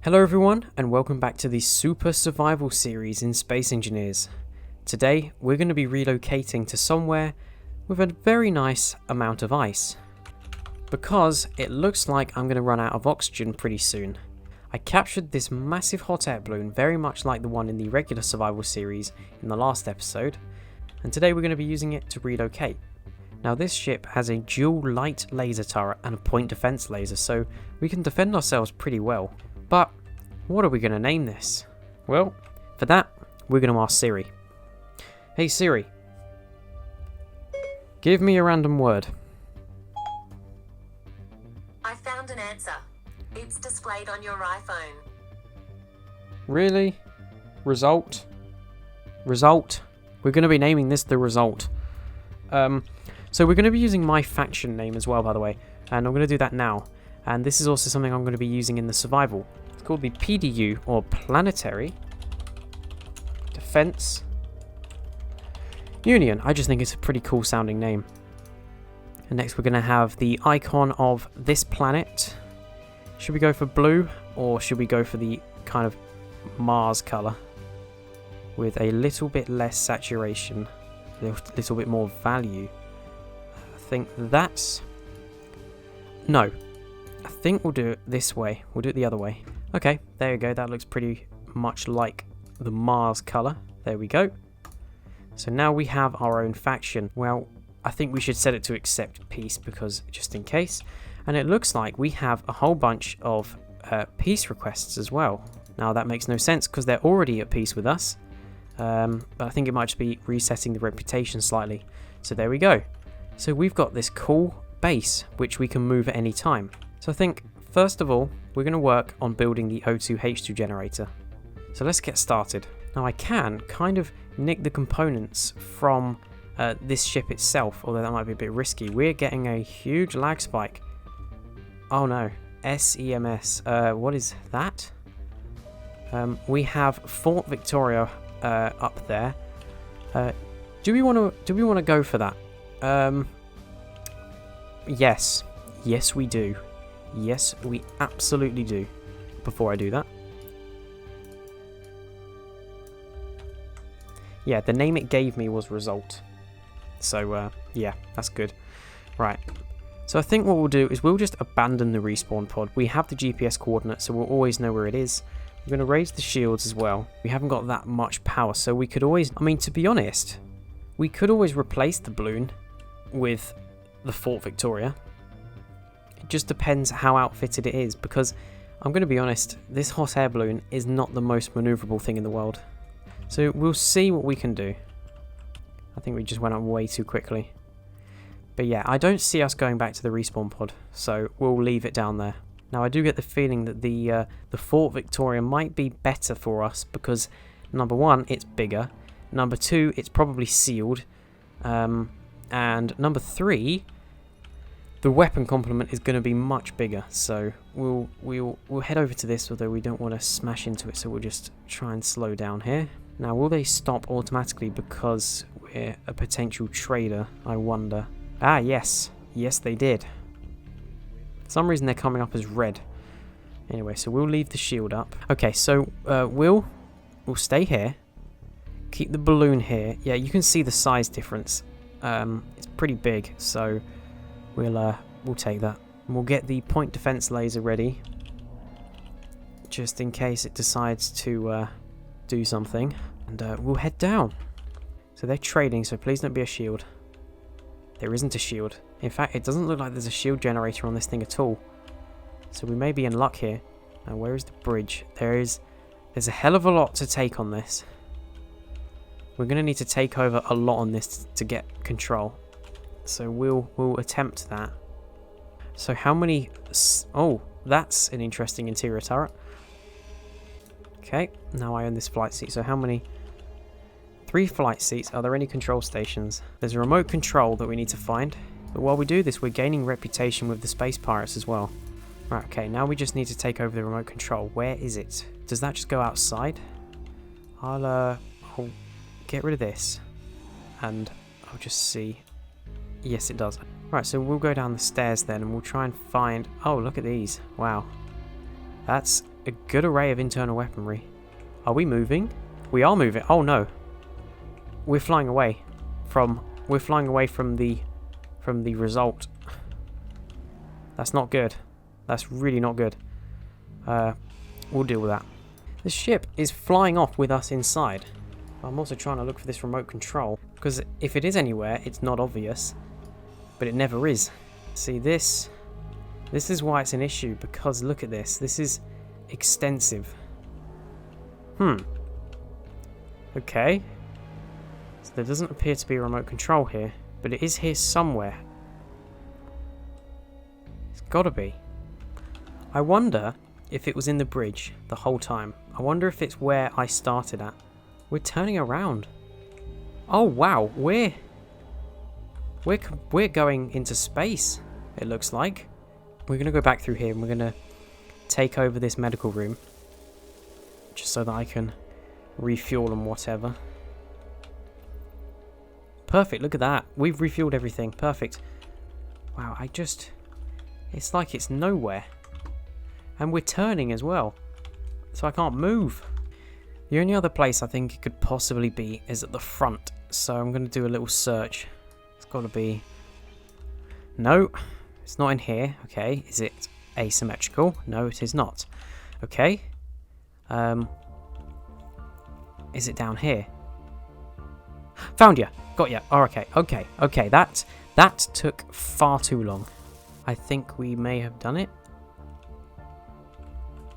Hello everyone, and welcome back to the Super Survival series in Space Engineers. Today we're going to be relocating to somewhere with a very nice amount of ice, because it looks like I'm going to run out of oxygen pretty soon. I captured this massive hot air balloon very much like the one in the regular survival series in the last episode, and today we're going to be using it to relocate. Now this ship has a dual light laser turret and a point defense laser, so we can defend ourselves pretty well. But what are we going to name this? Well, for that, we're going to ask Siri. Hey Siri, give me a random word. I found an answer. It's displayed on your iPhone. Really? Result? Result? We're going to be naming this the result. So we're going to be using my faction name as well, by the way, and I'm going to do that now. And this is also something I'm going to be using in the survival. It's called the PDU, or Planetary Defense Union. I just think it's a pretty cool sounding name. And next we're going to have the icon of this planet. Should we go for blue, or should we go for the kind of Mars colour with a little bit less saturation, a little bit more value? I think that's... No. I think we'll do it this way. We'll do it the other way. Okay, there you go. That looks pretty much like the Mars colour. There we go. So now we have our own faction. Well, I think we should set it to accept peace, because just in case. And it looks like we have a whole bunch of peace requests as well. Now that makes no sense because they're already at peace with us. But I think it might just be resetting the reputation slightly. So there we go. So we've got this cool base which we can move at any time. So I think first of all we're going to work on building the O2H2 generator. So let's get started. Now I can kind of nick the components from this ship itself, although that might be a bit risky. We're getting a huge lag spike. Oh no, SEMS. What is that? We have Fort Victoria up there. Do we want to go for that? Yes. Yes, we do. Yes, we absolutely do. Before I do that. Yeah, the name it gave me was Result. So, yeah, that's good. Right. So I think what we'll do is we'll just abandon the respawn pod. We have the GPS coordinates, so we'll always know where it is. We're going to raise the shields as well. We haven't got that much power, so we could always... I mean, to be honest, we could always replace the balloon with the Fort Victoria. It just depends how outfitted it is, because I'm going to be honest, this hot air balloon is not the most maneuverable thing in the world. So we'll see what we can do. I think we just went up way too quickly. But yeah, I don't see us going back to the respawn pod, so we'll leave it down there. Now I do get the feeling that the Fort Victoria might be better for us because number one, it's bigger. Number two, it's probably sealed. And number three, the weapon complement is going to be much bigger. So we'll head over to this, although we don't want to smash into it, so we'll just try and slow down here. Now, will they stop automatically because we're a potential trader? I wonder. Ah, yes. Yes, they did. For some reason, they're coming up as red. Anyway, so we'll leave the shield up. Okay, so we'll stay here. Keep the balloon here. Yeah, you can see the size difference. It's pretty big, so we'll take that. And we'll get the point defense laser ready, just in case it decides to do something. And we'll head down. So they're trading, so please don't be a shield. There isn't a shield. In fact, it doesn't look like there's a shield generator on this thing at all. So we may be in luck here. Now, where is the bridge? There's a hell of a lot to take on this. We're going to need to take over a lot on this to get control. So we'll attempt that. So how many... Oh, that's an interesting interior turret. Okay, now I own this flight seat. So how many... 3 flight seats. Are there any control stations? There's a remote control that we need to find. But while we do this, we're gaining reputation with the space pirates as well. Right, okay, now we just need to take over the remote control. Where is it? Does that just go outside? I'll get rid of this. And I'll just see. Yes, it does. Right, so we'll go down the stairs then and we'll try and find... Oh, look at these. Wow. That's a good array of internal weaponry. Are we moving? We are moving. Oh no. We're flying away from the result. That's not good. That's really not good. We'll deal with that. The ship is flying off with us inside. I'm also trying to look for this remote control, because if it is anywhere, it's not obvious. But it never is. See, this is why it's an issue, because look at this. This is extensive. Okay. So there doesn't appear to be a remote control here, but it is here somewhere. It's gotta be. I wonder if it was in the bridge the whole time. I wonder if it's where I started at. We're turning around. Oh wow, we're going into space, it looks like. We're gonna go back through here and we're gonna take over this medical room, just so that I can refuel and whatever. Perfect, look at that. We've refueled everything. Perfect. Wow, it's like it's nowhere. And we're turning as well, so I can't move. The only other place I think it could possibly be is at the front, so I'm going to do a little search. It's got to be... No, it's not in here. Okay, is it asymmetrical? No, it is not. Okay. Is it down here? Found ya! Got ya! Oh, okay. That took far too long. I think we may have done it.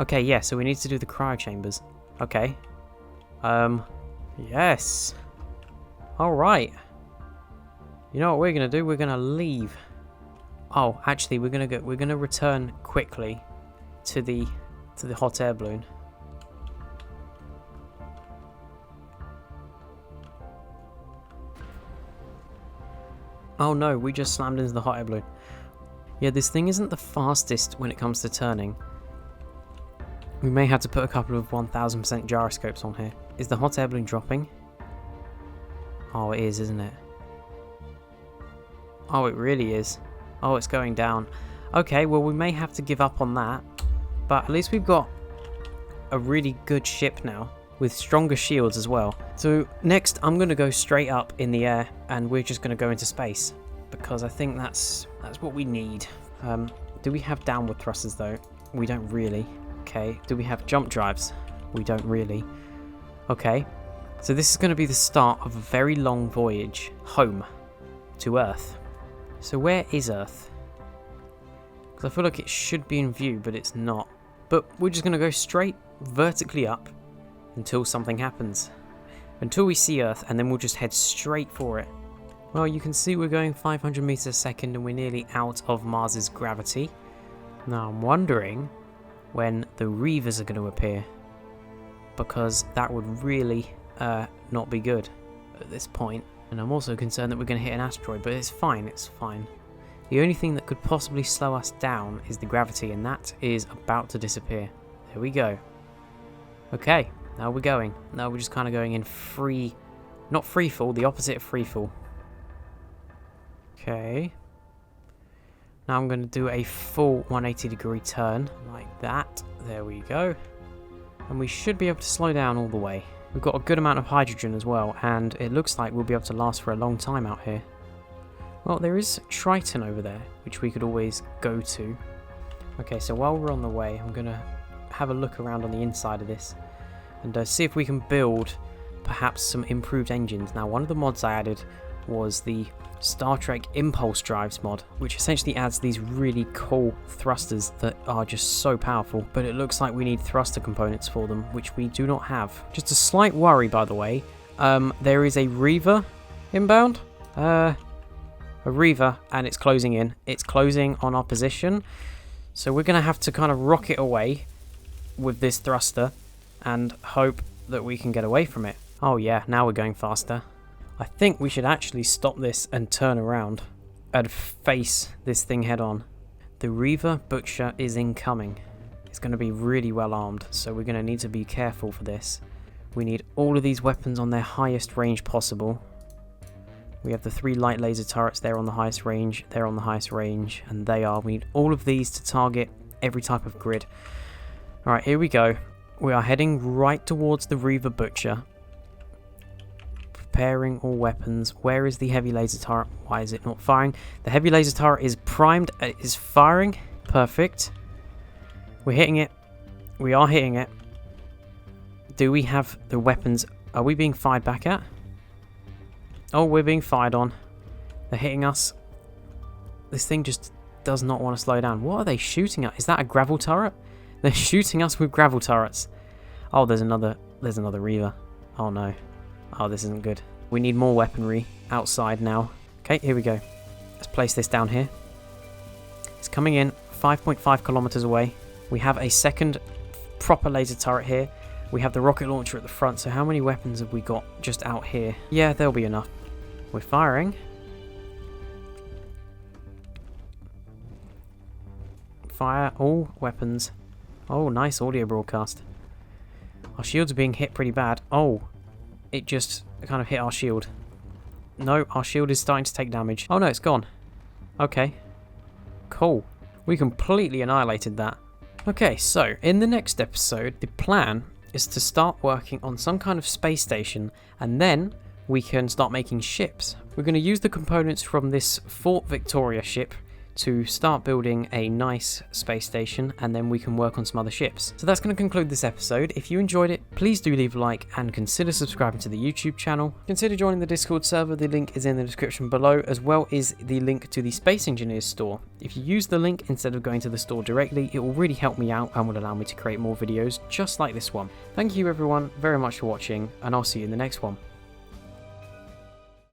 Okay, yeah, so we need to do the cryo chambers. Okay. Yes. Alright. You know what we're gonna do? We're gonna leave. Oh, actually we're gonna return quickly to the hot air balloon. Oh no, we just slammed into the hot air balloon. Yeah, this thing isn't the fastest when it comes to turning. We may have to put a couple of 1000% gyroscopes on here. Is the hot air balloon dropping? Oh, it is, isn't it? Oh, it really is. Oh, it's going down. Okay, well, we may have to give up on that. But at least we've got a really good ship now, with stronger shields as well. So next, I'm going to go straight up in the air, and we're just going to go into space. Because I think that's what we need. Do we have downward thrusters, though? We don't really. Okay, do we have jump drives? We don't really. Okay, so this is going to be the start of a very long voyage home to Earth. So where is Earth? Because I feel like it should be in view, but it's not. But we're just going to go straight vertically up until something happens. Until we see Earth, and then we'll just head straight for it. Well, you can see we're going 500 meters a second and we're nearly out of Mars's gravity. Now I'm wondering when the Reavers are going to appear, because that would really not be good at this point. And I'm also concerned that we're going to hit an asteroid, but it's fine, it's fine. The only thing that could possibly slow us down is the gravity, and that is about to disappear. There we go. Okay, now we're going. Now we're just kind of going in free... Not free fall, the opposite of free fall. Okay. Now I'm going to do a full 180-degree turn, like that. There we go. And we should be able to slow down all the way. We've got a good amount of hydrogen as well, and it looks like we'll be able to last for a long time out here. Well, there is Triton over there, which we could always go to. Okay, so while we're on the way, I'm going to have a look around on the inside of this and see if we can build perhaps some improved engines. Now, one of the mods I added was the Star Trek Impulse Drives mod, which essentially adds these really cool thrusters that are just so powerful, but it looks like we need thruster components for them, which we do not have. Just a slight worry, by the way, there is a Reaver inbound. A Reaver, and it's closing in. It's closing on our position, so we're going to have to kind of rocket away with this thruster and hope that we can get away from it. Oh yeah, now we're going faster. I think we should actually stop this and turn around and face this thing head on. The Reaver Butcher is incoming. It's going to be really well armed, so we're going to need to be careful for this. We need all of these weapons on their highest range possible. We have the 3 light laser turrets, they're on the highest range, and they are. We need all of these to target every type of grid. Alright, here we go. We are heading right towards the Reaver Butcher. Preparing all weapons. Where is the heavy laser turret? Why is it not firing? The heavy laser turret is primed. It is firing. Perfect. We're hitting it. We are hitting it. Do we have the weapons? Are we being fired back at? Oh, we're being fired on. They're hitting us. This thing just does not want to slow down. What are they shooting at? Is that a gravel turret? They're shooting us with gravel turrets. Oh, there's another Reaver. Oh no. Oh, this isn't good. We need more weaponry outside now. Okay, here we go. Let's place this down here. It's coming in 5.5 kilometers away. We have a second proper laser turret here. We have the rocket launcher at the front. So how many weapons have we got just out here? Yeah, there'll be enough. We're firing. Fire all weapons. Oh, nice audio broadcast. Our shields are being hit pretty bad. Oh, it just kind of hit our shield. No, our shield is starting to take damage. Oh no, it's gone. Okay. Cool. We completely annihilated that. Okay, so in the next episode, the plan is to start working on some kind of space station, and then we can start making ships. We're going to use the components from this Fort Victoria ship to start building a nice space station, and then we can work on some other ships. So that's going to conclude this episode. If you enjoyed it, please do leave a like and consider subscribing to the YouTube channel. Consider joining the Discord server, the link is in the description below, as well as the link to the Space Engineers store. If you use the link instead of going to the store directly, it will really help me out and will allow me to create more videos just like this one. Thank you everyone very much for watching, and I'll see you in the next one.